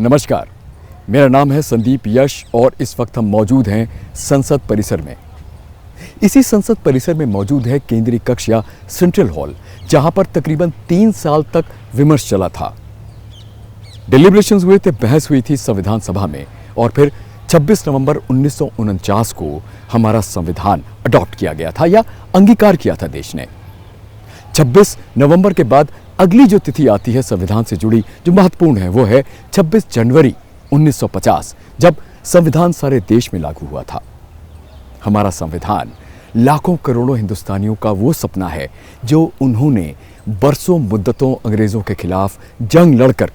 नमस्कार, मेरा नाम है संदीप यश और इस वक्त हम मौजूद हैं संसद परिसर में। इसी संसद परिसर में मौजूद है केंद्रीय कक्ष या सेंट्रल हॉल, जहां पर तकरीबन 3 साल तक विमर्श चला था। डिलिब्रेशंस हुए थे, बहस हुई थी संविधान सभा में और फिर 26 नवंबर 1949 को हमारा संविधान अडॉप्ट किया गया था या अंगीकार किया था देश ने। 26 नवंबर के बाद अगली जो तिथि आती है संविधान से जुड़ी जो महत्वपूर्ण है वो है 26 जनवरी 1950, जब संविधान सारे देश में लागू हुआ था। हमारा संविधान लाखों करोड़ों हिंदुस्तानियों का वो सपना है जो उन्होंने बरसों मुद्दतों अंग्रेजों के खिलाफ जंग लड़कर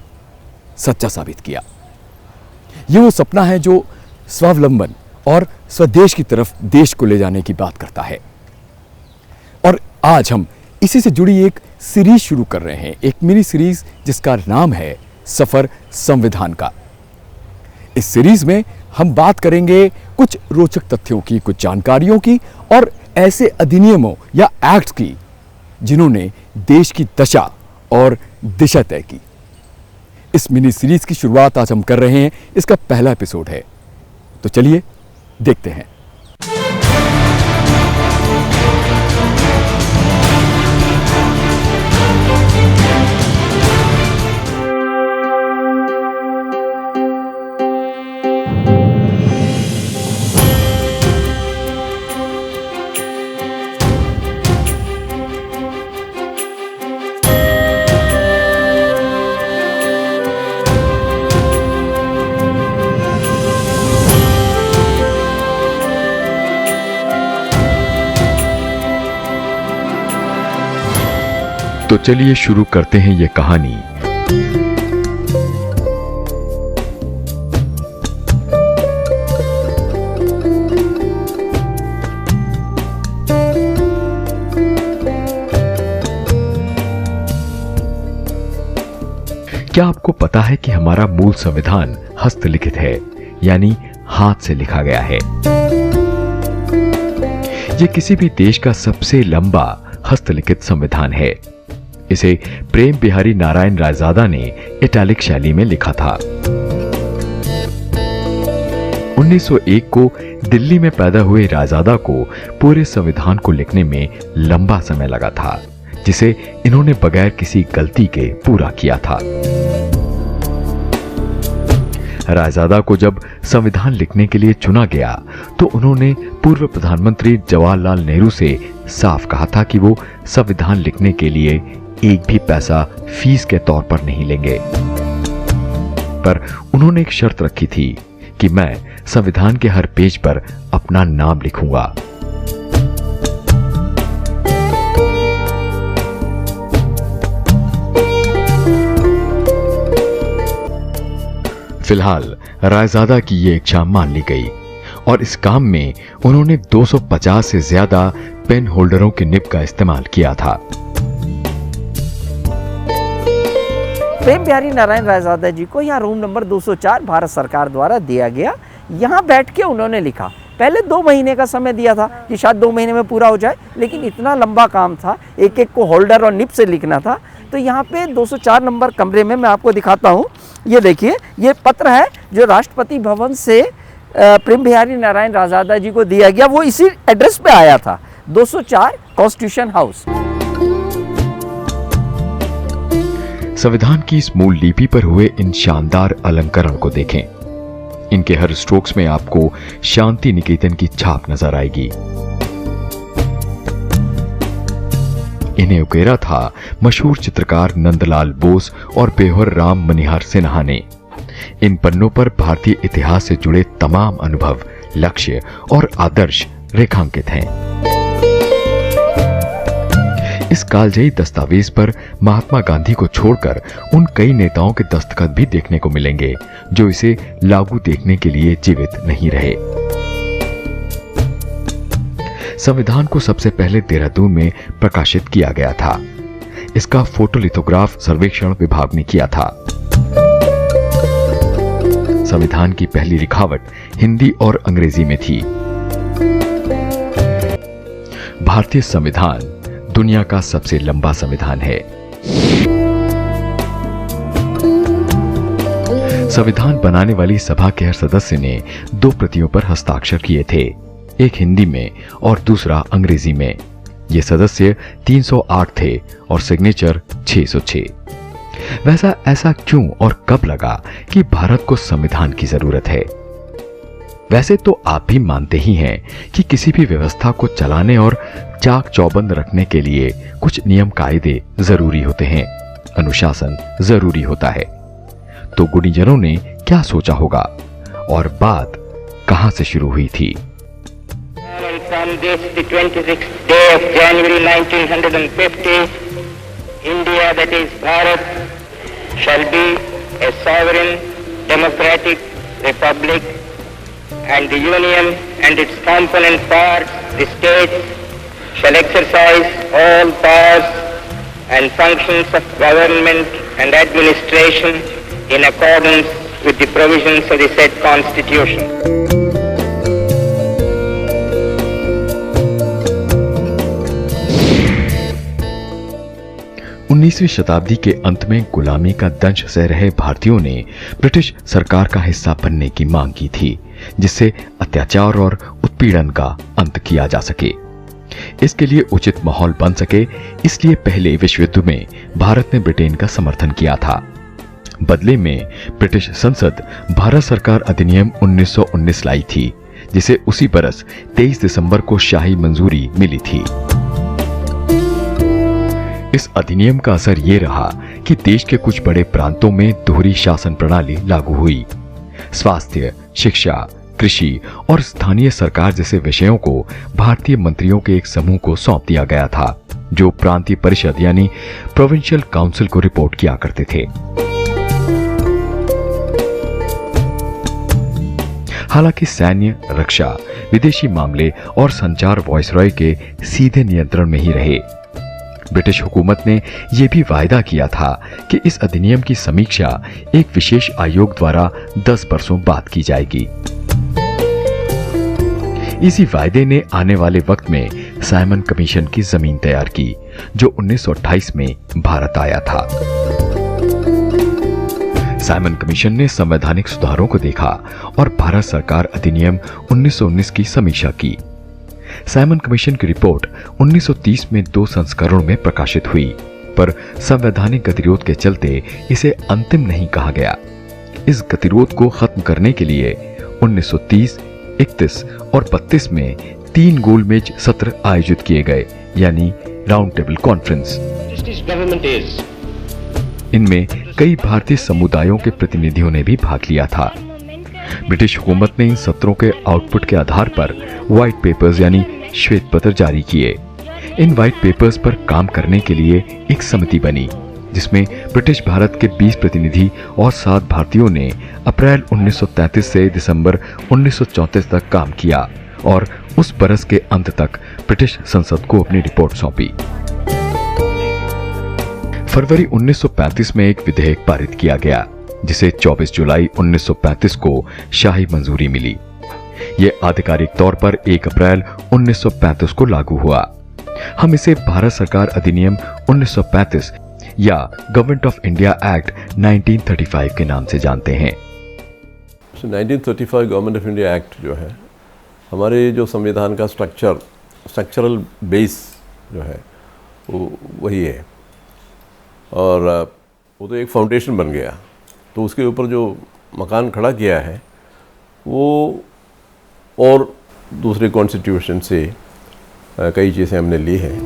सच्चा साबित किया। ये वो सपना है जो स्वावलंबन और स्वदेश की तरफ देश को ले जाने की बात करता है। और आज हम इसी से जुड़ी एक सीरीज शुरू कर रहे हैं, एक मिनी सीरीज जिसका नाम है सफर संविधान का। इस सीरीज में हम बात करेंगे कुछ रोचक तथ्यों की, कुछ जानकारियों की और ऐसे अधिनियमों या एक्ट्स की जिन्होंने देश की दशा और दिशा तय की। इस मिनी सीरीज की शुरुआत आज हम कर रहे हैं, इसका पहला एपिसोड है, तो चलिए देखते हैं। तो चलिए शुरू करते हैं ये कहानी। क्या आपको पता है कि हमारा मूल संविधान हस्तलिखित है, यानी हाथ से लिखा गया है। यह किसी भी देश का सबसे लंबा हस्तलिखित संविधान है। इसे प्रेम बिहारी नारायण रायजादा ने इटैलिक शैली में लिखा था। 1901 को दिल्ली में पैदा हुए रायजादा को पूरे संविधान को लिखने में लंबा समय लगा था, जिसे इन्होंने बगैर किसी गलती के पूरा किया था। रायजादा को जब संविधान लिखने के लिए चुना गया तो उन्होंने पूर्व प्रधानमंत्री जवाहरलाल नेहरू से साफ कहा था कि वो संविधान लिखने के लिए एक भी पैसा फीस के तौर पर नहीं लेंगे। पर उन्होंने एक शर्त रखी थी कि मैं संविधान के हर पेज पर अपना नाम लिखूंगा। फिलहाल रायजादा की ये इच्छा मान ली गई और इस काम में उन्होंने 250 से ज्यादा पेन होल्डरों के निब का इस्तेमाल किया था। प्रेम बिहारी नारायण रायजादा जी को यहाँ रूम नंबर 204 भारत सरकार द्वारा दिया गया। यहाँ बैठ के उन्होंने लिखा। पहले 2 महीने का समय दिया था कि शायद 2 महीने में पूरा हो जाए, लेकिन इतना लंबा काम था, एक एक को होल्डर और निब से लिखना था। तो यहाँ पे 204 नंबर कमरे में मैं आपको दिखाता हूँ। ये देखिए, ये पत्र है जो राष्ट्रपति भवन से प्रेम बिहारी नारायण रायजादा जी को दिया गया। वो इसी एड्रेस पे आया था, 204 कॉन्स्टिट्यूशन हाउस। संविधान की इस मूल लिपि पर हुए इन शानदार अलंकरण को देखें। इनके हर स्ट्रोक्स में आपको शांति निकेतन की छाप नजर आएगी। इन्हें उकेरा था मशहूर चित्रकार नंदलाल बोस और पेहोर राम मनिहार सिन्हा ने। इन पन्नों पर भारतीय इतिहास से जुड़े तमाम अनुभव, लक्ष्य और आदर्श रेखांकित हैं। इस कालजयी दस्तावेज पर महात्मा गांधी को छोड़कर उन कई नेताओं के दस्तखत भी देखने को मिलेंगे जो इसे लागू देखने के लिए जीवित नहीं रहे। संविधान को सबसे पहले देहरादून में प्रकाशित किया गया था। इसका फोटोलिथोग्राफ सर्वेक्षण विभाग ने किया था। संविधान की पहली लिखावट हिंदी और अंग्रेजी में थी। भारतीय संविधान दुनिया का सबसे लंबा संविधान है। संविधान बनाने वाली सभा के हर सदस्य ने 2 प्रतियों पर हस्ताक्षर किए थे, एक हिंदी में और दूसरा अंग्रेजी में। ये सदस्य 308 थे और सिग्नेचर 606। वैसा ऐसा क्यों और कब लगा कि भारत को संविधान की जरूरत है? वैसे तो आप भी मानते ही हैं कि किसी भी व्यवस्था को चलाने और चाक चौबंद रखने के लिए कुछ नियम कायदे जरूरी होते हैं, अनुशासन जरूरी होता है। तो गुणीजनों ने क्या सोचा होगा और बात कहां से शुरू हुई थी? From this, the 26th day of January 1950, India, that is Bharat, shall be a sovereign, democratic republic, and the Union and its component parts, the states, shall exercise all powers and functions of government and administration in accordance with the provisions of the said Constitution. 19वीं शताब्दी के अंत में गुलामी का दंश सह रहे भारतीयों ने ब्रिटिश सरकार का हिस्सा बनने की मांग की थी, जिससे अत्याचार और उत्पीड़न का अंत किया जा सके। इसके लिए उचित माहौल बन सके, इसलिए पहले विश्व युद्ध में भारत ने ब्रिटेन का समर्थन किया था। बदले में ब्रिटिश संसद भारत सरकार अधिनियम 1919 लाई थी, जिसे उसी बरस 23 दिसंबर को शाही मंजूरी मिली थी। इस अधिनियम का असर ये रहा कि देश के कुछ बड़े प्रांतों में दोहरी शासन प्रणाली लागू हुई। स्वास्थ्य, शिक्षा, कृषि और स्थानीय सरकार जैसे विषयों को भारतीय मंत्रियों के एक समूह को सौंप दिया गया था, जो प्रांतीय परिषद यानी प्रोविंशियल काउंसिल को रिपोर्ट किया करते थे। हालांकि सैन्य, रक्षा, विदेशी मामले और संचार वायसरॉय के सीधे नियंत्रण में ही रहे। ब्रिटिश हुकूमत ने यह भी वायदा किया था कि इस अधिनियम की समीक्षा एक विशेष आयोग द्वारा 10 वर्षों बाद की जाएगी। इसी वायदे ने आने वाले वक्त में साइमन कमीशन की जमीन तैयार की, जो 1928 में भारत आया था। साइमन कमीशन ने संवैधानिक सुधारों को देखा और भारत सरकार अधिनियम 1919 की समीक्षा की। साइमन कमीशन की रिपोर्ट 1930 में 2 संस्करणों में प्रकाशित हुई, पर संवैधानिक गतिरोध के चलते इसे अंतिम नहीं कहा गया। इस गतिरोध को खत्म करने के लिए 1930, 31 और 32 में 3 गोलमेज सत्र आयोजित किए गए, यानी राउंड टेबल कॉन्फ्रेंस। इनमें कई भारतीय समुदायों के प्रतिनिधियों ने भी भाग लिया था। ब्रिटिश हुकूमत ने इन सत्रों के आउटपुट के आधार पर व्हाइट पेपर्स यानी श्वेत पत्र जारी किए। इन व्हाइट पेपर्स पर काम करने के लिए एक समिति बनी, जिसमें ब्रिटिश भारत के 20 प्रतिनिधि और 7 भारतीयों ने अप्रैल 1933 से दिसंबर 1934 तक काम किया और उस बरस के अंत तक ब्रिटिश संसद को अपनी रिपोर्ट सौंपी। फरवरी 1935 में एक विधेयक पारित किया गया, जिसे 24 जुलाई 1935 को शाही मंजूरी मिली। यह आधिकारिक तौर पर 1 अप्रैल 1935 को लागू हुआ। हम इसे भारत सरकार अधिनियम 1935 या गवर्नमेंट ऑफ इंडिया एक्ट 1935 के नाम से जानते हैं। 1935 गवर्नमेंट ऑफ इंडिया एक्ट जो है, हमारे जो संविधान का स्ट्रक्चरल बेस जो है वो वही है, और वो तो एक फाउंडेशन बन गया। तो उसके ऊपर जो मकान खड़ा किया है वो और दूसरे कॉन्स्टिट्यूशन से कई चीज़ें हमने ली हैं।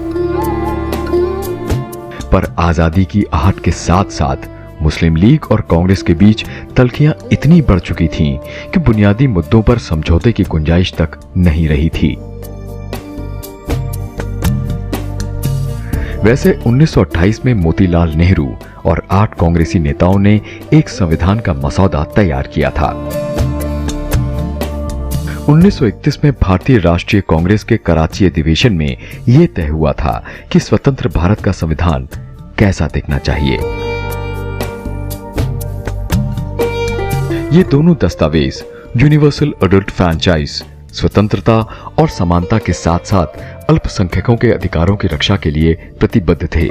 पर आज़ादी की आहट के साथ साथ मुस्लिम लीग और कांग्रेस के बीच तल्खियां इतनी बढ़ चुकी थीं कि बुनियादी मुद्दों पर समझौते की गुंजाइश तक नहीं रही थी। वैसे 1928 में मोतीलाल नेहरू और 8 कांग्रेसी नेताओं ने एक संविधान का मसौदा तैयार किया था। 1931 में भारतीय राष्ट्रीय कांग्रेस के कराची अधिवेशन में यह तय हुआ था कि स्वतंत्र भारत का संविधान कैसा दिखना चाहिए। ये दोनों दस्तावेज यूनिवर्सल एडल्ट फ्रैंचाइज, स्वतंत्रता और समानता के साथ साथ अल्पसंख्यकों के अधिकारों की रक्षा के लिए प्रतिबद्ध थे।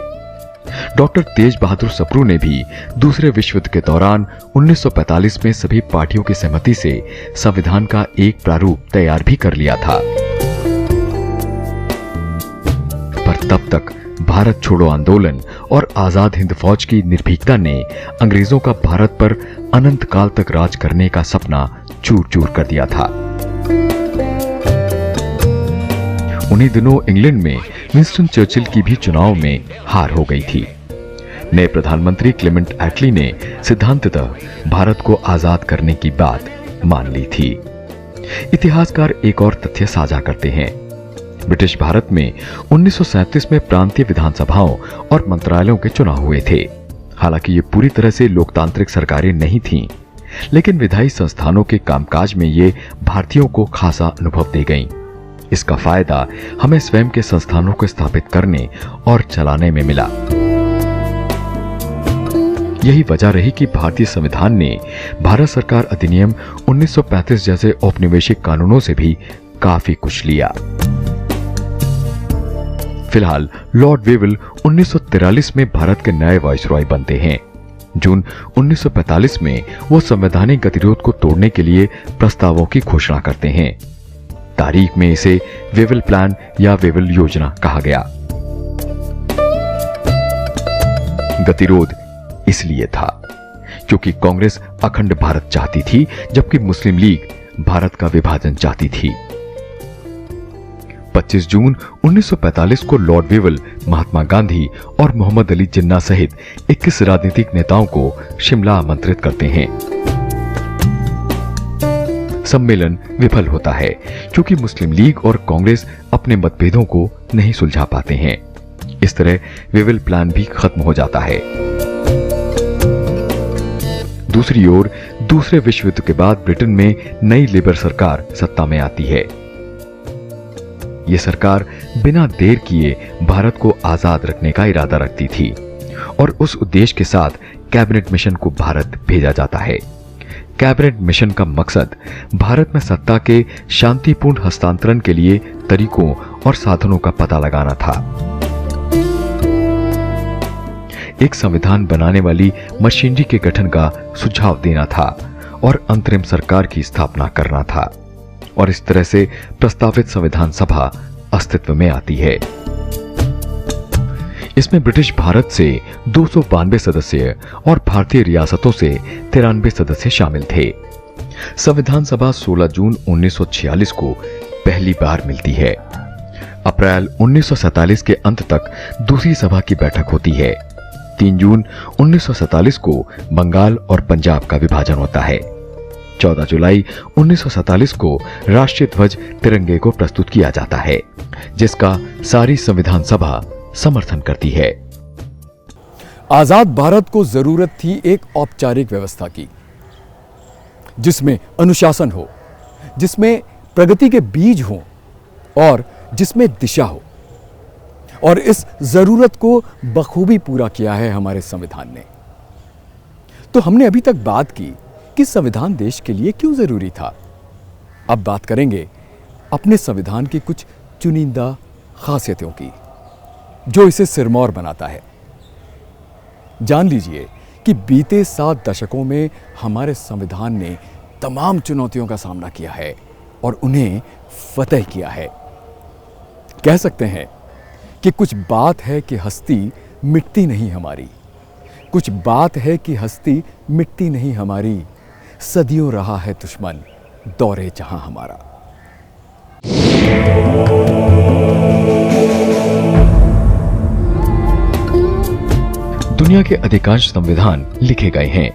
डॉक्टर तेज बहादुर सप्रू ने भी दूसरे विश्व युद्ध के दौरान 1945 में सभी पार्टियों की सहमति से संविधान का एक प्रारूप तैयार भी कर लिया था। पर तब तक भारत छोड़ो आंदोलन और आजाद हिंद फौज की निर्भीकता ने अंग्रेजों का भारत पर अनंत काल तक राज करने का सपना चूर चूर कर दिया था। उन्हीं दिनों इंग्लैंड में विंस्टन चर्चिल की भी चुनाव में हार हो गई थी। नए प्रधानमंत्री क्लेमेंट एटली ने सिद्धांततः भारत को आजाद करने की बात मान ली थी। इतिहासकार एक और तथ्य साझा करते हैं। ब्रिटिश भारत में 1937 में प्रांतीय विधानसभाओं और मंत्रालयों के चुनाव हुए थे। हालांकि ये पूरी तरह से लोकतांत्रिक सरकारें नहीं थीं, लेकिन विधायी संस्थानों के कामकाज में ये भारतीयों को खासा अनुभव दे गईं। इसका फायदा हमें स्वयं के संस्थानों को स्थापित करने और चलाने में मिला। यही वजह रही कि भारतीय संविधान ने भारत सरकार अधिनियम 1935 जैसे औपनिवेशिक कानूनों से भी काफी कुछ लिया। फिलहाल लॉर्ड वेवल 1943 में भारत के नए वाइसरॉय बनते हैं। जून 1945 में वो संवैधानिक गतिरोध को तोड़ने के लिए प्रस्तावों की घोषणा करते हैं। तारीख में इसे वेवल प्लान या वेवल योजना कहा गया। गतिरोध इसलिए था क्योंकि कांग्रेस अखंड भारत चाहती थी, जबकि मुस्लिम लीग भारत का विभाजन चाहती थी। 25 जून 1945 को लॉर्ड वेवल महात्मा गांधी और मोहम्मद अली जिन्ना सहित 21 राजनीतिक नेताओं को शिमला आमंत्रित करते हैं। सम्मेलन विफल होता है क्योंकि मुस्लिम लीग और कांग्रेस अपने मतभेदों को नहीं सुलझा पाते हैं। इस तरह वेवल प्लान भी खत्म हो जाता है। दूसरी ओर दूसरे विश्व युद्ध के बाद ब्रिटेन में नई लेबर सरकार सत्ता में आती है। यह सरकार बिना देर किए भारत को आजाद रखने का इरादा रखती थी और उस उद्देश्य के साथ कैबिनेट मिशन को भारत भेजा जाता है। कैबिनेट मिशन का मकसद भारत में सत्ता के शांतिपूर्ण हस्तांतरण के लिए तरीकों और साधनों का पता लगाना था। एक संविधान बनाने वाली मशीनरी के गठन का सुझाव देना था और अंतरिम सरकार की स्थापना करना था। और इस तरह से प्रस्तावित संविधान सभा अस्तित्व में आती है। इसमें ब्रिटिश भारत से 292 सदस्य और भारतीय रियासतों से 93 सदस्य शामिल थे। संविधान सभा 16 जून 1946 को पहली बार मिलती है। अप्रैल 1947 के अंत तक दूसरी सभा की बैठक होती है। 3 जून 1947 को बंगाल और पंजाब का विभाजन होता है। 14 जुलाई 1947 को राष्ट्रीय ध्वज तिरंगे को प्रस्तुत किया जाता है, जिसका सारी संविधान सभा समर्थन करती है। आजाद भारत को जरूरत थी एक औपचारिक व्यवस्था की, जिसमें अनुशासन हो, जिसमें प्रगति के बीज हो और जिसमें दिशा हो। और इस जरूरत को बखूबी पूरा किया है हमारे संविधान ने। तो हमने अभी तक बात की कि संविधान देश के लिए क्यों जरूरी था। अब बात करेंगे अपने संविधान की कुछ चुनिंदा खासियतों की, जो इसे सिरमौर बनाता है। जान लीजिए कि बीते 7 दशकों में हमारे संविधान ने तमाम चुनौतियों का सामना किया है और उन्हें फतेह किया है। कह सकते हैं कि कुछ बात है कि हस्ती मिटती नहीं हमारी, कुछ बात है कि हस्ती मिटती नहीं हमारी, सदियों रहा है दुश्मन दौरे जहां हमारा। दुनिया के अधिकांश संविधान लिखे गए हैं।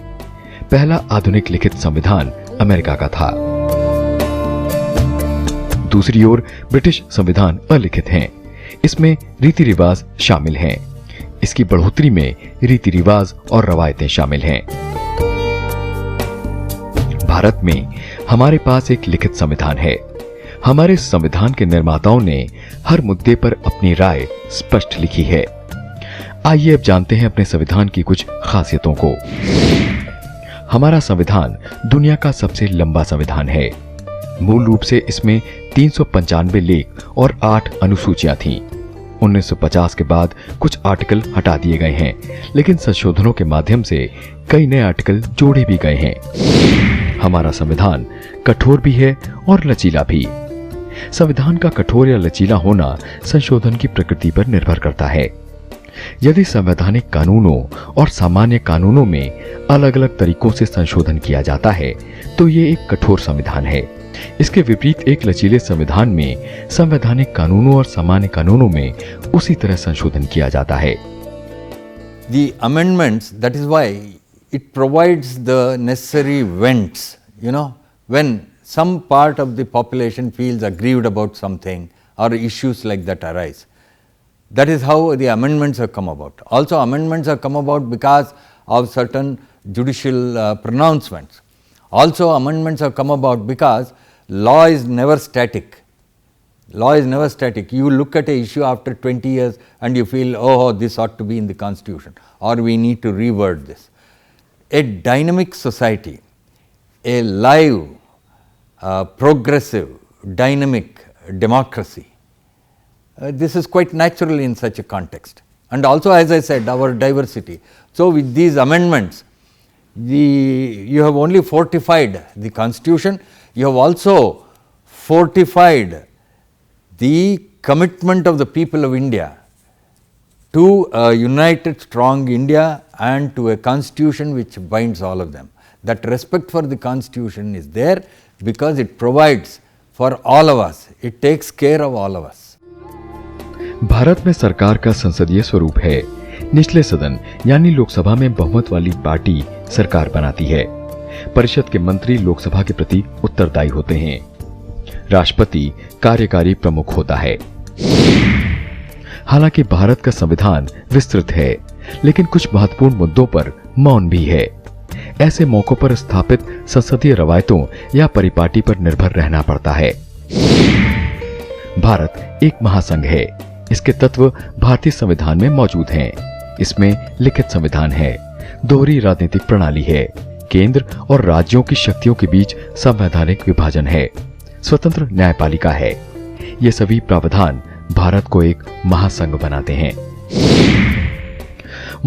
पहला आधुनिक लिखित संविधान अमेरिका का था। दूसरी ओर ब्रिटिश संविधान अलिखित हैं। इसमें रीति रिवाज शामिल हैं। इसकी बढ़ोतरी में रीति रिवाज और रवायतें शामिल हैं। भारत में हमारे पास एक लिखित संविधान है। हमारे संविधान के निर्माताओं ने हर मुद्दे पर अपनी राय स्पष्ट लिखी है। आइए अब जानते हैं अपने संविधान की कुछ खासियतों को। हमारा संविधान दुनिया का सबसे लंबा संविधान है। मूल रूप से इसमें 395 लेख और 8 अनुसूचियां थीं। 1950 के बाद कुछ आर्टिकल हटा दिए गए हैं, लेकिन संशोधनों के माध्यम से कई नए आर्टिकल जोड़े भी गए हैं। हमारा संविधान कठोर भी है और लचीला भी। संविधान का कठोर या लचीला होना संशोधन की प्रकृति पर निर्भर करता है। यदि संवैधानिक कानूनों और सामान्य कानूनों में अलग अलग तरीकों से संशोधन किया जाता है तो ये एक कठोर संविधान है। इसके विपरीत एक लचीले संविधान में संवैधानिक कानूनों और सामान्य कानूनों में उसी तरह संशोधन किया जाता है। The amendments, that is why it provides the necessary vents, when some part of the population feels aggrieved about something or issues like that arise. That is how the amendments have come about. Also, amendments have come about because of certain judicial pronouncements. Also, amendments have come about because law is never static. Law is never static. You look at an issue after 20 years and you feel, oh, this ought to be in the constitution, or we need to reword this. A dynamic society, a live, progressive, dynamic democracy, this is quite natural in such a context. And also, as I said, our diversity. So, with these amendments, you have only fortified the constitution, you have also fortified the commitment of the people of India to a united, strong India and to a constitution which binds all of them. That respect for the constitution is there because it provides for all of us, it takes care of all of us. Bharat में सरकार का संसदीय स्वरूप है। निचले सदन यानी लोकसभा में बहुमत वाली पार्टी सरकार बनाती है। परिषद के मंत्री लोकसभा के प्रति उत्तरदायी होते हैं। राष्ट्रपति कार्यकारी प्रमुख होता है। हालांकि भारत का संविधान विस्तृत है, लेकिन कुछ महत्वपूर्ण मुद्दों पर मौन भी है। ऐसे मौकों पर स्थापित संसदीय रवायतों या परिपाटी पर निर्भर रहना पड़ता है। भारत एक महासंघ है। इसके तत्व भारतीय संविधान में मौजूद हैं। इसमें लिखित संविधान है, दोहरी राजनीतिक प्रणाली है, केंद्र और राज्यों की शक्तियों के बीच संवैधानिक विभाजन है, स्वतंत्र न्यायपालिका है। ये सभी प्रावधान भारत को एक महासंघ बनाते हैं।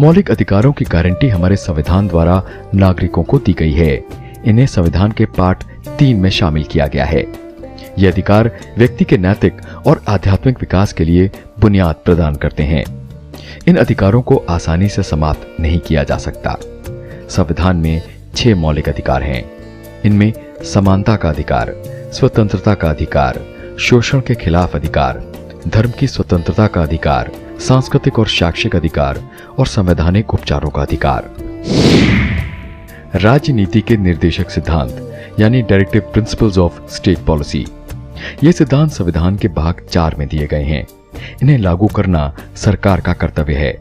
मौलिक अधिकारों की गारंटी हमारे संविधान द्वारा नागरिकों को दी गई है। इन्हें संविधान के पार्ट 3 में शामिल किया गया है। ये अधिकार व्यक्ति के नैतिक और आध्यात्मिक विकास के लिए बुनियाद प्रदान करते हैं। इन अधिकारों को आसानी से समाप्त नहीं किया जा सकता। संविधान में 6 मौलिक अधिकार हैं। इनमें समानता का अधिकार, स्वतंत्रता का अधिकार, शोषण के खिलाफ अधिकार, धर्म की स्वतंत्रता का अधिकार, सांस्कृतिक और शैक्षिक अधिकार और संवैधानिक उपचारों का अधिकार। राज्य नीति के निर्देशक सिद्धांत यानी directive principles of state policy, ये सिद्धांत संविधान के भाग 4 में दिए गए हैं। इन्हें लागू करना सरकार का कर्तव्य है।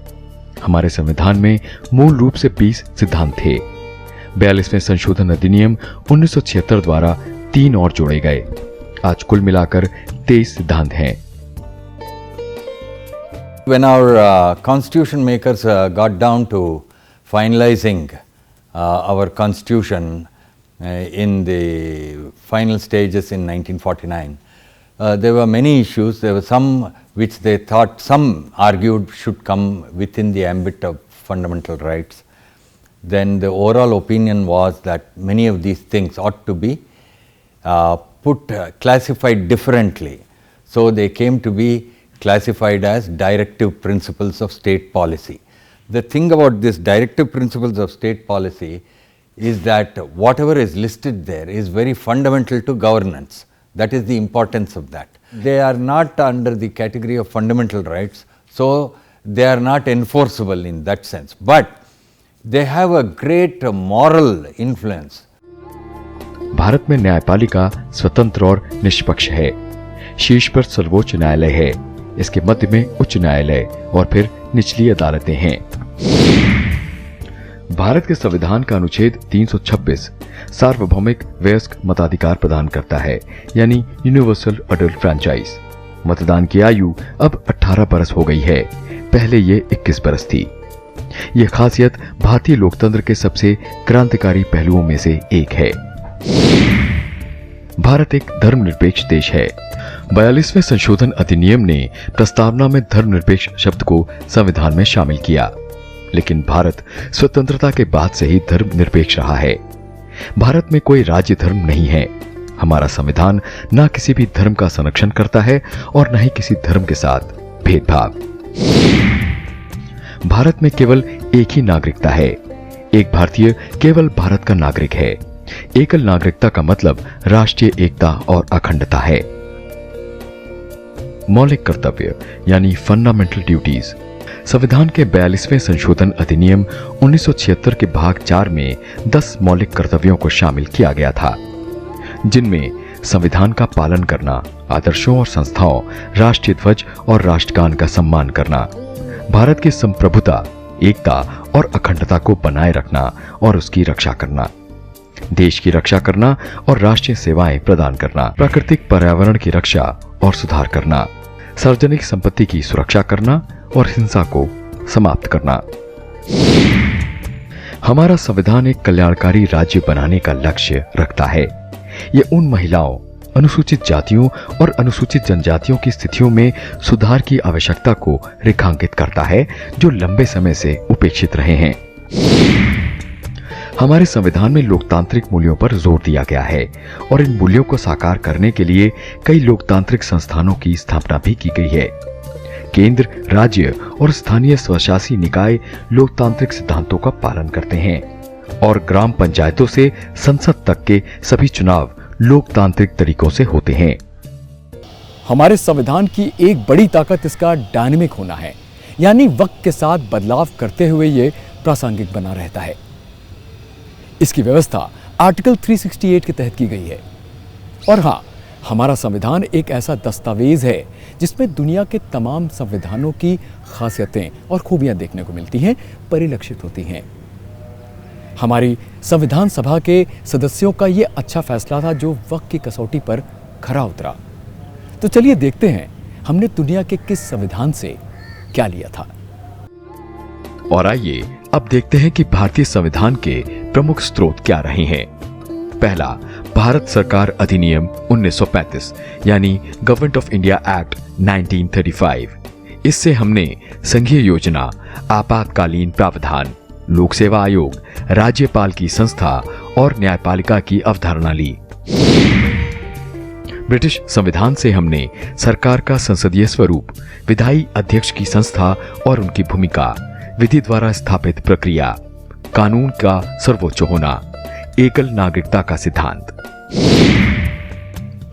हमारे संविधान में मूल रूप से 20 सिद्धांत थे। 42वें संशोधन अधिनियम 1976 द्वारा 3 और जोड़े गए। आज कुल मिलाकर 23 सिद्धांत हैं। When our constitution makers got down to finalizing our constitution in the final stages in 1949, there were many issues. There were some which they thought, some argued should come within the ambit of fundamental rights. Then the overall opinion was that many of these things ought to be classified differently. So they came to be classified as directive principles of state policy. The thing about this directive principles of state policy is that whatever is listed there is very fundamental to governance. That is the importance of that. They are not under the category of fundamental rights, so they are not enforceable in that sense. But they have a great moral influence. Bharat में न्यायपालिका स्वतंत्र और निष्पक्ष है। शीर्ष पर सर्वोच्च न्यायालय है। इसके मध्य में उच्च न्यायालय और फिर निचली अदालतें हैं। भारत के संविधान का अनुच्छेद 326 सार्वभौमिक वयस्क मताधिकार प्रदान करता है, यानी यूनिवर्सल अडल्ट फ्रैंचाइज। मतदान की आयु अब 18 बरस हो गई है। पहले ये 21 बरस थी। यह खासियत भारतीय लोकतंत्र के सबसे क्रांतिकारी पहलुओं में से एक है। भारत एक धर्मनिरपेक्ष देश है। 42वें संशोधन अधिनियम ने प्रस्तावना में धर्मनिरपेक्ष शब्द को संविधान में शामिल किया, लेकिन भारत स्वतंत्रता के बाद से ही धर्मनिरपेक्ष रहा है। भारत में कोई राज्य धर्म नहीं है। हमारा संविधान न किसी भी धर्म का संरक्षण करता है और न ही किसी धर्म के साथ भेदभाव। भारत में केवल एक ही नागरिकता है। एक भारतीय केवल भारत का नागरिक है। एकल नागरिकता का मतलब राष्ट्रीय एकता और अखंडता है। मौलिक कर्तव्य यानी फंडामेंटल ड्यूटीज। संविधान के 42वें संशोधन अधिनियम 1976 के भाग 4 में 10 मौलिक कर्तव्यों को शामिल किया गया था, जिनमें संविधान का पालन करना, आदर्शों और संस्थाओं, राष्ट्रीय ध्वज और राष्ट्रगान का सम्मान करना, भारत की संप्रभुता, एकता और अखंडता को बनाए रखना और उसकी रक्षा करना, देश की रक्षा करना और राष्ट्रीय सेवाएं प्रदान करना, प्राकृतिक पर्यावरण की रक्षा और सुधार करना, सार्वजनिक संपत्ति की सुरक्षा करना और हिंसा को समाप्त करना। हमारा संविधान एक कल्याणकारी राज्य बनाने का लक्ष्य रखता है। ये उन महिलाओं, अनुसूचित जातियों और अनुसूचित जनजातियों की स्थितियों में सुधार की आवश्यकता को रेखांकित करता है जो लंबे समय से उपेक्षित रहे हैं। हमारे संविधान में लोकतांत्रिक मूल्यों पर जोर दिया गया है और इन मूल्यों को साकार करने के लिए कई लोकतांत्रिक संस्थानों की स्थापना भी की गई है। केंद्र, राज्य और स्थानीय स्वशासी निकाय लोकतांत्रिक सिद्धांतों का पालन करते हैं और ग्राम पंचायतों से संसद तक के सभी चुनाव लोकतांत्रिक तरीकों से होते हैं। हमारे संविधान की एक बड़ी ताकत इसका डायनेमिक होना है, यानी वक्त के साथ बदलाव करते हुए ये प्रासंगिक बना रहता है। इसकी व्यवस्था आर्टिकल 368 के तहत की गई है। और हाँ, हमारा संविधान एक ऐसा दस्तावेज है जिसमें दुनिया के तमाम संविधानों की खासियतें और खूबियां देखने को मिलती हैं, परिलक्षित होती हैं। हमारी संविधान सभा के सदस्यों का यह अच्छा फैसला था जो वक्त की कसौटी पर खरा उतरा। तो चलिए देखते हैं हमने दुनिया के किस संविधान से क्या लिया था। और आइए अब देखते हैं कि भारतीय संविधान के प्रमुख स्रोत क्या रहे हैं। पहला, भारत सरकार अधिनियम 1935 यानी गवर्नमेंट ऑफ इंडिया एक्ट 1935। इससे हमने संघीय योजना, आपातकालीन प्रावधान, लोक सेवा आयोग, राज्यपाल की संस्था और न्यायपालिका की अवधारणा ली। ब्रिटिश संविधान से हमने सरकार का संसदीय स्वरूप, विधायी अध्यक्ष की संस्था और उनकी भूमिका, विधि द्वारा स्थापित प्रक्रिया, कानून का सर्वोच्च होना, एकल नागरिकता का सिद्धांत।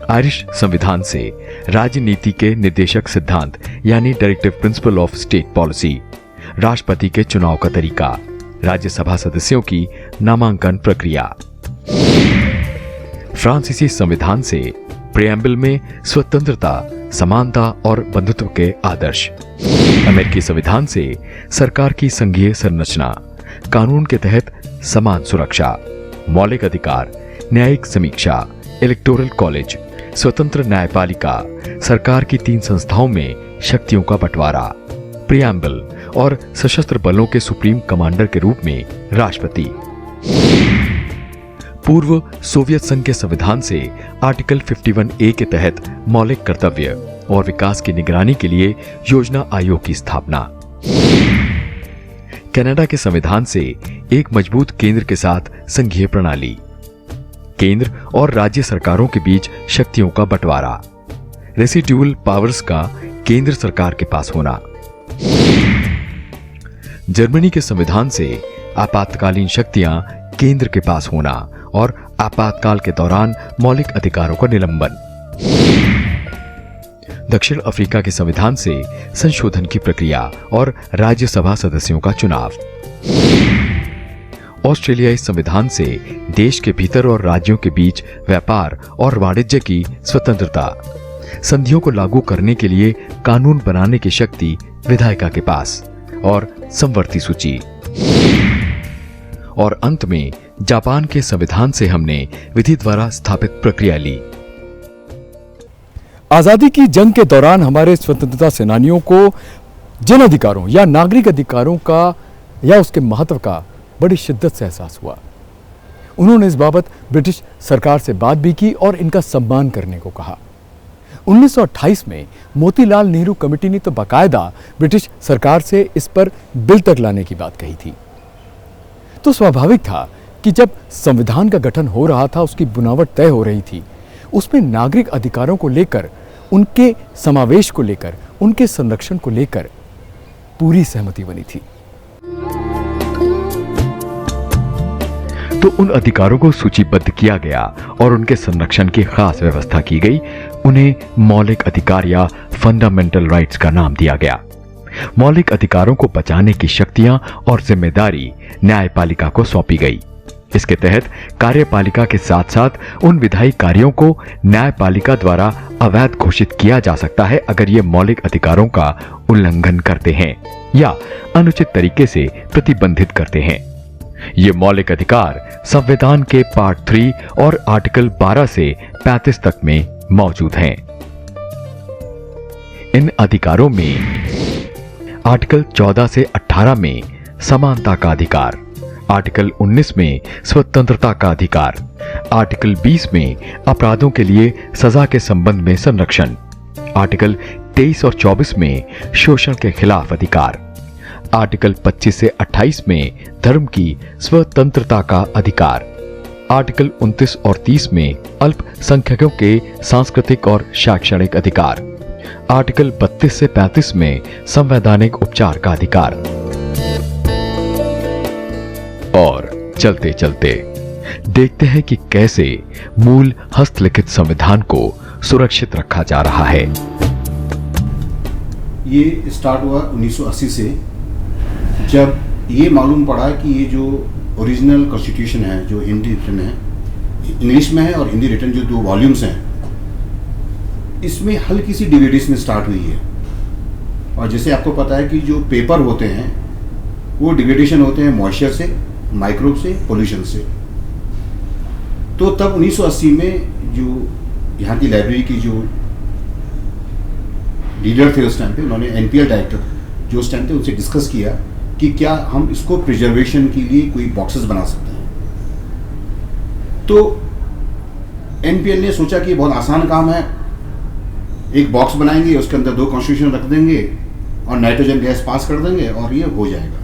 आयरिश संविधान से राजनीति के निर्देशक सिद्धांत यानी directive principle of state policy, राष्ट्रपति के चुनाव का तरीका, राज्यसभा सदस्यों की नामांकन प्रक्रिया। फ्रांसीसी संविधान से प्रियम्बल में स्वतंत्रता, समानता और बंधुत्व के आदर्श। अमेरिकी संविधान से सरकार की संघीय संरचना, कानून के तहत समान सुरक्षा, मौलिक अधिकार, न्यायिक समीक्षा, इलेक्टोरल कॉलेज, स्वतंत्र न्यायपालिका, सरकार की 3 संस्थाओं में शक्तियों का बंटवारा, प्रियम्बल और सशस्त्र बलों के सुप्रीम कमांडर के रूप में राष्ट्रपति। पूर्व सोवियत संघ के संविधान से आर्टिकल 51A के तहत मौलिक कर्तव्य और विकास की निगरानी के लिए योजना आयोग की स्थापना। कनाडा के संविधान से एक मजबूत केंद्र के साथ संघीय प्रणाली, केंद्र और राज्य सरकारों के बीच शक्तियों का बंटवारा, रेसिड्यूअल पावर्स का केंद्र सरकार के पास होना। जर्मनी के संविधान से आपातकालीन शक्तियां केंद्र के पास होना और आपातकाल के दौरान मौलिक अधिकारों का निलंबन। दक्षिण अफ्रीका के संविधान से संशोधन की प्रक्रिया और राज्यसभा सदस्यों का चुनाव। ऑस्ट्रेलियाई संविधान से देश के भीतर और राज्यों के बीच व्यापार और वाणिज्य की स्वतंत्रता, संधियों को लागू करने के लिए कानून बनाने की शक्ति विधायिका के पास और समवर्ती सूची। और अंत में जापान के संविधान से हमने विधि द्वारा स्थापित प्रक्रिया ली। आजादी की जंग के दौरान हमारे स्वतंत्रता सेनानियों को जन अधिकारों या नागरिक अधिकारों का या उसके महत्व का बड़ी शिद्दत से एहसास हुआ। उन्होंने इस बाबत ब्रिटिश सरकार से बात भी की और इनका सम्मान करने को कहा। 1928 में मोतीलाल नेहरू कमेटी ने तो बाकायदा ब्रिटिश सरकार से इस पर बिल तक लाने की बात कही थी। तो स्वाभाविक था कि जब संविधान का गठन हो रहा था, उसकी बुनावट तय हो रही थी, उसमें नागरिक अधिकारों को लेकर, उनके समावेश को लेकर, उनके संरक्षण को लेकर पूरी सहमति बनी थी। तो उन अधिकारों को सूचीबद्ध किया गया और उनके संरक्षण की खास व्यवस्था की गई। उन्हें मौलिक अधिकार या फंडामेंटल राइट्स का नाम दिया गया। मौलिक अधिकारों को बचाने की शक्तियां और जिम्मेदारी न्यायपालिका को सौंपी गई। इसके तहत कार्यपालिका के साथ साथ उन विधायी कार्यों को न्यायपालिका द्वारा अवैध घोषित किया जा सकता है अगर ये मौलिक अधिकारों का उल्लंघन करते हैं या अनुचित तरीके से प्रतिबंधित करते हैं। ये मौलिक अधिकार संविधान के पार्ट 3 और आर्टिकल 12 से 35 तक में मौजूद हैं। इन अधिकारों में आर्टिकल 14 से 18 में समानता का अधिकार, आर्टिकल 19 में स्वतंत्रता का अधिकार, आर्टिकल 20 में अपराधों के लिए सजा के संबंध में संरक्षण, आर्टिकल 23 और 24 में शोषण के खिलाफ अधिकार, आर्टिकल 25 से 28 में धर्म की स्वतंत्रता का अधिकार, आर्टिकल 29 और 30 में अल्पसंख्यकों के सांस्कृतिक और शैक्षणिक अधिकार, आर्टिकल 32 से 35 में संवैधानिक उपचार का अधिकार। और चलते चलते देखते हैं कि कैसे मूल हस्तलिखित संविधान को सुरक्षित रखा जा रहा है। ये स्टार्ट हुआ 1980 से, जब ये मालूम पड़ा कि ये जो ओरिजिनल कॉन्स्टिट्यूशन है, जो हिंदी रिटन है, इंग्लिश में है और हिंदी रिटन जो 2 वॉल्यूम्स हैं, इसमें हल्की सी डिविडेशन स्टार्ट हुई है। और जैसे आपको पता है कि जो पेपर होते हैं वो डिग्रेडेशन होते हैं मॉइस्चर से, माइक्रोब से, पोल्यूशन से। तो तब 1980 में जो यहाँ की लाइब्रेरी की जो लीडर थे उस टाइम पे, उन्होंने एनपीएल डायरेक्टर जो उस टाइम थे उनसे डिस्कस किया कि क्या हम इसको प्रिजर्वेशन के लिए कोई बॉक्सेस बना सकते हैं। तो एनपीएल ने सोचा कि बहुत आसान काम है, एक बॉक्स बनाएंगे, उसके अंदर 2 कॉन्स्टिट्यूशन रख देंगे और नाइट्रोजन गैस पास कर देंगे और ये हो जाएगा।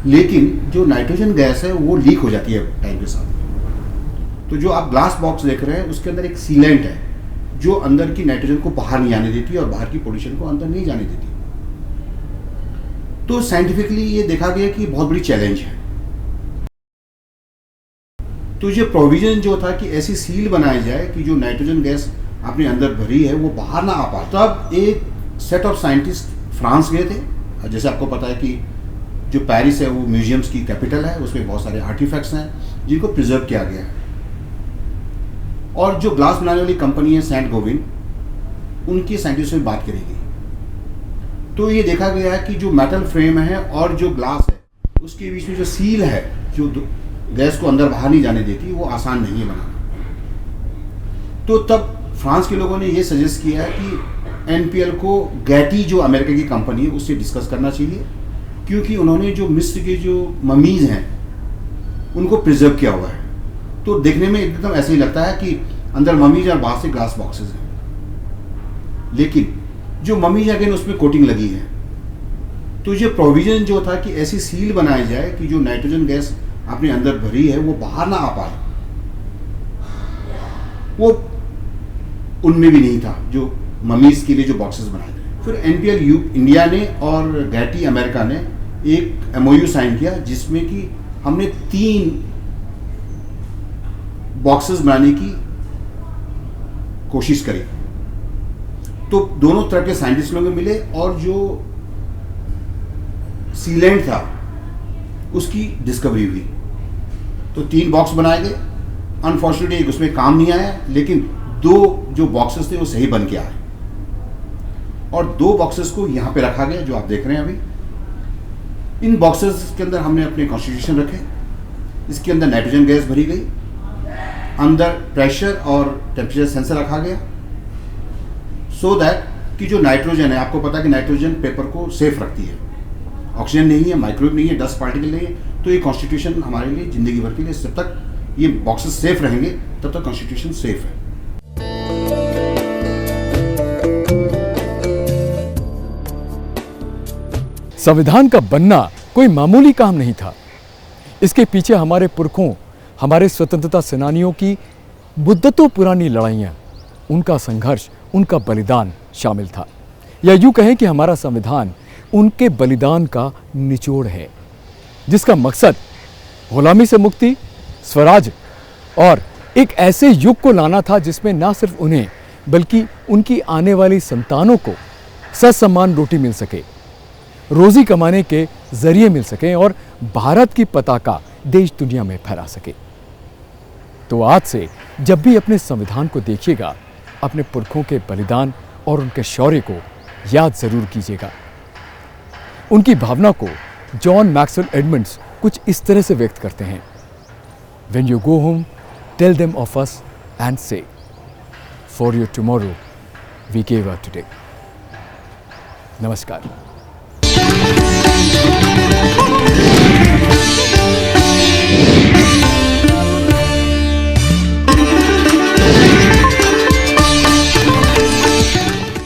लेकिन जो नाइट्रोजन गैस है वो लीक हो जाती है टाइम के साथ। तो जो आप ग्लास बॉक्स देख रहे हैं उसके अंदर एक सीलेंट है जो अंदर की नाइट्रोजन को बाहर नहीं आने देती और बाहर की पोल्यूशन को अंदर नहीं जाने देती। तो साइंटिफिकली ये देखा गया कि बहुत बड़ी चैलेंज है। तो ये प्रोविजन जो था कि ऐसी सील बनाई जाए कि जो नाइट्रोजन गैस अपने अंदर भरी है वो बाहर ना आ पाए। तब एक सेट ऑफ साइंटिस्ट फ्रांस गए थे। जैसे आपको पता है कि जो पेरिस है वो म्यूजियम्स की कैपिटल है, उसमें बहुत सारे आर्टिफैक्ट्स हैं जिनको प्रिजर्व किया गया है। और जो ग्लास बनाने वाली कंपनी है सेंट गोबिन, उनकी साइंटिस्टों से बात करी गई। तो ये देखा गया है कि जो मेटल फ्रेम है और जो ग्लास है उसके बीच में जो सील है जो गैस को अंदर बाहर नहीं जाने देती, वो आसान नहीं है बनाना। तो तब फ्रांस के लोगों ने ये सजेस्ट किया है कि एनपीएल को गैटी जो अमेरिका की कंपनी है उससे डिस्कस करना चाहिए, क्योंकि उन्होंने जो मिस्र के जो ममीज हैं उनको प्रिजर्व किया हुआ है। तो देखने में एकदम ऐसे ही लगता है कि अंदर ममीज और बाहर से ग्लास बॉक्सेस हैं, लेकिन जो ममीज अगेन उसमें कोटिंग लगी है। तो ये प्रोविजन जो था कि ऐसी सील बनाई जाए कि जो नाइट्रोजन गैस अपने अंदर भरी है वो बाहर ना आ पाए, वो उनमें भी नहीं था जो ममीज के लिए जो बॉक्सेस बनाए थे। फिर एनपीएल इंडिया ने और गैटी अमेरिका ने एक एमओयू साइन किया जिसमें कि हमने 3 बॉक्सेस बनाने की कोशिश करी। तो दोनों तरह के साइंटिस्ट लोग मिले और जो सीलेंट था उसकी डिस्कवरी हुई। तो 3 बॉक्स बनाए गए। अनफॉर्चुनेटली एक उसमें काम नहीं आया, लेकिन 2 जो बॉक्सेस थे वो सही बन के आए और 2 बॉक्सेस को यहाँ पे रखा गया जो आप देख रहे हैं अभी। इन बॉक्सेस के अंदर हमने अपने कॉन्स्टिट्यूशन रखे। इसके अंदर नाइट्रोजन गैस भरी गई, अंदर प्रेशर और टेम्परेचर सेंसर रखा गया, सो दैट कि जो नाइट्रोजन है, आपको पता है कि नाइट्रोजन पेपर को सेफ रखती है, ऑक्सीजन नहीं है, माइक्रोवेव नहीं है, डस्ट पार्टिकल नहीं है। तो ये कॉन्स्टिट्यूशन हमारे लिए ज़िंदगी भर के लिए जब तक ये बॉक्सेस सेफ रहेंगे तब तक कॉन्स्टिट्यूशन सेफ है। संविधान का बनना कोई मामूली काम नहीं था। इसके पीछे हमारे पुरखों, हमारे स्वतंत्रता सेनानियों की मुद्दतों पुरानी लड़ाइयाँ, उनका संघर्ष, उनका बलिदान शामिल था। या यूँ कहें कि हमारा संविधान उनके बलिदान का निचोड़ है, जिसका मकसद गुलामी से मुक्ति, स्वराज और एक ऐसे युग को लाना था जिसमें ना सिर्फ उन्हें बल्कि उनकी आने वाली संतानों को ससम्मान रोटी मिल सके, रोजी कमाने के जरिए मिल सके और भारत की पताका देश दुनिया में फहरा सके। तो आज से जब भी अपने संविधान को देखिएगा, अपने पुरखों के बलिदान और उनके शौर्य को याद जरूर कीजिएगा। उनकी भावना को जॉन मैक्सवेल एडमंड्स कुछ इस तरह से व्यक्त करते हैं, When you go home, tell them of us and say, for your tomorrow, we gave our today. नमस्कार।